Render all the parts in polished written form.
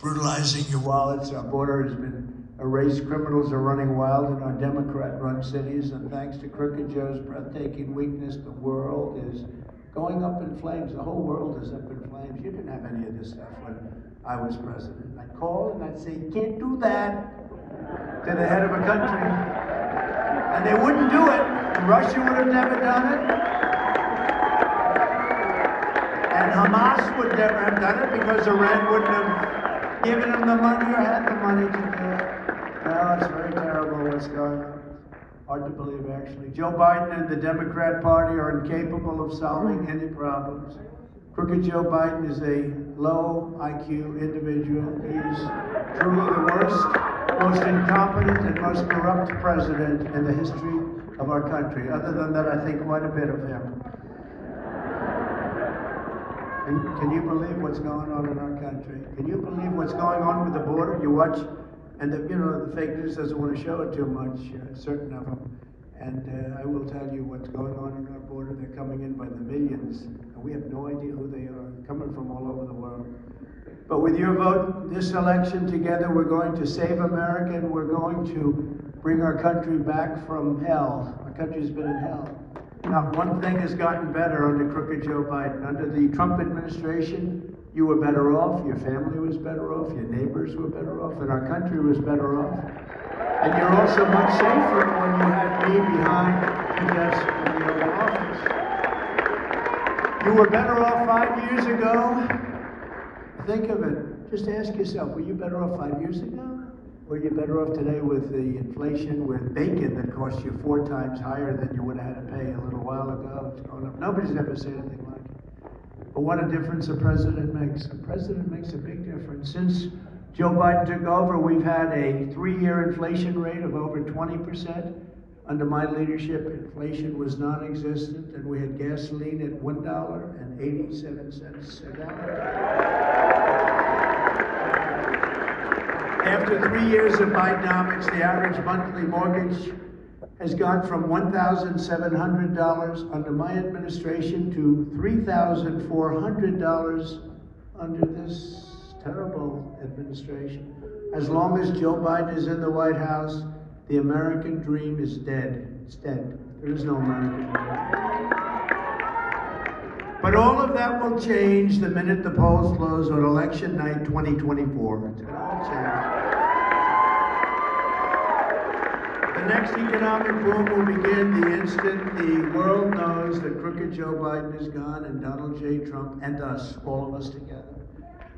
brutalizing your wallets. Our border has been erased. Criminals are running wild in our Democrat-run cities, and thanks to Crooked Joe's breathtaking weakness, the world is going up in flames. The whole world is up in flames. You didn't have any of this stuff when I was president. I'd call and I'd say, you can't do that to the head of a country. And they wouldn't do it. Russia would have never done it. And Hamas would never have done it because Iran wouldn't have given them the money or had the money to do it. No, it's very terrible what's going on. Hard to believe, actually. Joe Biden and the Democrat Party are incapable of solving any problems. Crooked Joe Biden is a low IQ individual. He's truly the worst, most incompetent, and most corrupt president in the history of our country. Other than that, I think quite a bit of him. Can you believe what's going on in our country? Can you believe what's going on with the border? You watch, and the fake news doesn't want to show it too much, certain of them. And I will tell you what's going on in our border. They're coming in by the millions, and we have no idea who they are, coming from all over the world. But with your vote, this election together, we're going to save America, and we're going to bring our country back from hell. Our country's been in hell. Not one thing has gotten better under Crooked Joe Biden. Under the Trump administration, you were better off, your family was better off, your neighbors were better off, and our country was better off. And you're also much safer when you had me behind the desk in the Oval Office. You were better off 5 years ago. Think of it. Just ask yourself, were you better off 5 years ago? Or are you better off today with the inflation, with bacon that costs you 4 times higher than you would have had to pay a little while ago? It's going up. Nobody's ever said anything like it. But what a difference a president makes. A president makes a big difference. Since Joe Biden took over, we've had a 3-year inflation rate of over 20%. Under my leadership, inflation was non-existent, and we had gasoline at $1.87 a gallon. After 3 years of Bidenomics, the average monthly mortgage has gone from $1,700 under my administration to $3,400 under this terrible administration. As long as Joe Biden is in the White House, the American dream is dead. It's dead. There is no American dream. But all of that will change the minute the polls close on election night 2024. It's going to all change. The next economic boom will begin the instant the world knows that Crooked Joe Biden is gone and Donald J. Trump and us, all of us together,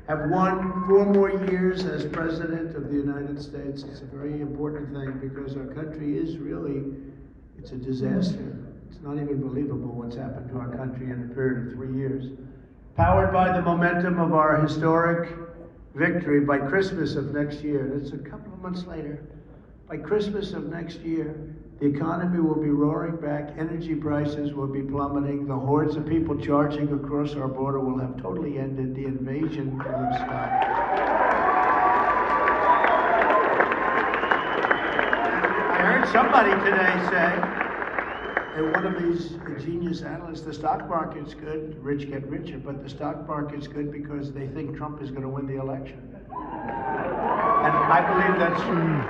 have won 4 more years as President of the United States. It's a very important thing because our country is really, it's a disaster. It's not even believable what's happened to our country in a period of 3 years. Powered by the momentum of our historic victory, by Christmas of next year, that's a couple of months later, by Christmas of next year, the economy will be roaring back, energy prices will be plummeting, the hordes of people charging across our border will have totally ended, the invasion will have stopped. I heard somebody today say, and one of these genius analysts, the stock market's good, rich get richer, but the stock market's good because they think Trump is going to win the election. And I believe that's true.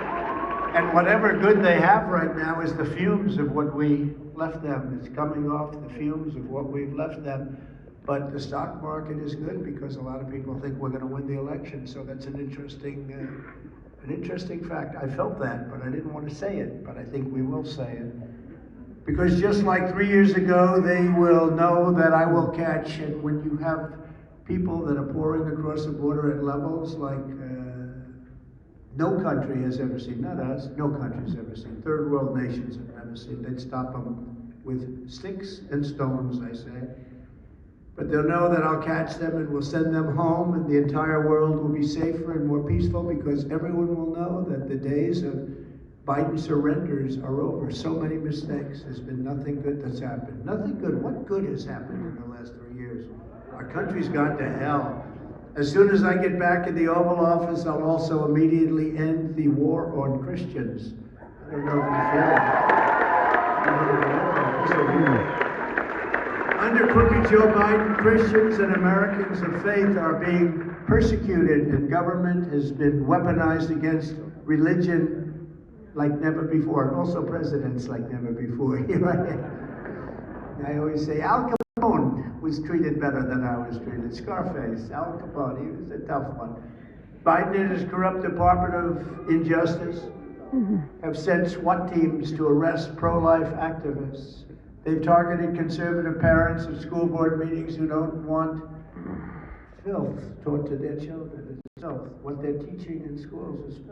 And whatever good they have right now is the fumes of what we left them. It's coming off the fumes of what we've left them. But the stock market is good because a lot of people think we're going to win the election. So that's an interesting fact. I felt that, but I didn't want to say it. But I think we will say it. Because just like 3 years ago, they will know that I will catch. And when you have people that are pouring across the border at levels like no country has ever seen, not us, no country has ever seen. Third world nations have never seen. They'd stop them with sticks and stones, I say. But they'll know that I'll catch them and we'll send them home, and the entire world will be safer and more peaceful because everyone will know that the days of Biden surrenders are over. So many mistakes. There's been nothing good that's happened. Nothing good. What good has happened in the last 3 years? Our country's gone to hell. As soon as I get back in the Oval Office, I'll also immediately end the war on Christians. I don't know if you feel it. Under Crooked Joe Biden, Christians and Americans of faith are being persecuted, and government has been weaponized against religion like never before, and also presidents like never before. Here I am. I always say Al Capone was treated better than I was treated. Scarface, Al Capone, he was a tough one. Biden and his corrupt Department of Injustice have sent SWAT teams to arrest pro-life activists. They've targeted conservative parents at school board meetings who don't want filth taught to their children. It's filth. What they're teaching in schools is filth.